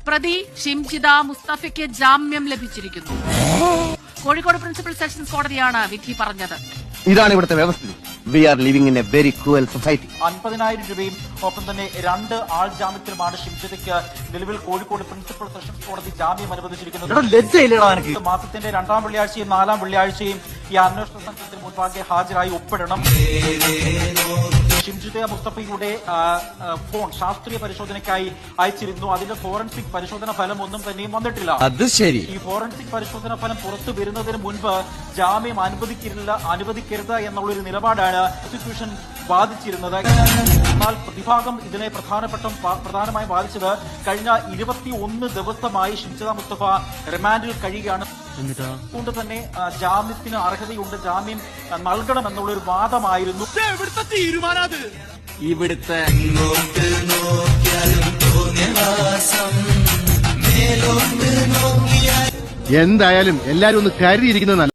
പ്രതി ഷിംജിത മുസ്തഫയ്ക്ക് ജാമ്യം ലഭിച്ചിരിക്കുന്നു. കോഴിക്കോട് പ്രിൻസിപ്പൽ സെഷൻസ് കോടതിയാണ് വിധി പറഞ്ഞത്. ഇതാണ് ഇവിടുത്തെ വ്യവസ്ഥിതി. We are living in a very cruel society. 50,000 രൂപയും ഒപ്പം തന്നെ 2 ആൾ ജാമ്യത്തിലുമാണ് ഷിംജിതയ്ക്ക് നിലവിൽ കോഴിക്കോട് പ്രിൻസിപ്പൽ സെഷൻസ് കോടതി ജാമ്യം അനുവദിച്ചിരിക്കുന്നത്. മാസത്തിന്റെ 2-ാം വെള്ളിയാഴ്ചയും 4-ാം വെള്ളിയാഴ്ചയും ഈ അന്വേഷണ സംഘത്തിന് മുൻപാകെ ഹാജരായി ഒപ്പിടണം. ഷിംജിത മുസ്തഫയുടെ ഫോൺ ശാസ്ത്രീയ പരിശോധനയ്ക്കായി അയച്ചിരുന്നു. അതിന്റെ ഫോറൻസിക് പരിശോധന ഫലം ഒന്നും തന്നെയും വന്നിട്ടില്ല. അത് ശരി. ഈ ഫോറൻസിക് പരിശോധന ഫലം പുറത്തു വരുന്നതിന് മുൻപ് ജാമ്യം അനുവദിക്കരുത് എന്നുള്ളൊരു നിലപാടാണ് പ്രോസിക്യൂഷൻ വാദിച്ചിരുന്നത്. എന്നാൽ പ്രതിഭാഗം ഇതിനെ പ്രധാനമായും വാദിച്ചത് കഴിഞ്ഞ 21 ദിവസമായി ഷിംജിത മുസ്തഫ റിമാൻഡിൽ കഴിയുകയാണ്. അതുകൊണ്ട് തന്നെ ജാമ്യത്തിന് അർഹതയുണ്ട്, ജാമ്യം നൽകണമെന്നുള്ളൊരു വാദമായിരുന്നു ഇവിടുത്തെ. എന്തായാലും എല്ലാരും ഒന്ന് കരുതിയിരിക്കുന്നത്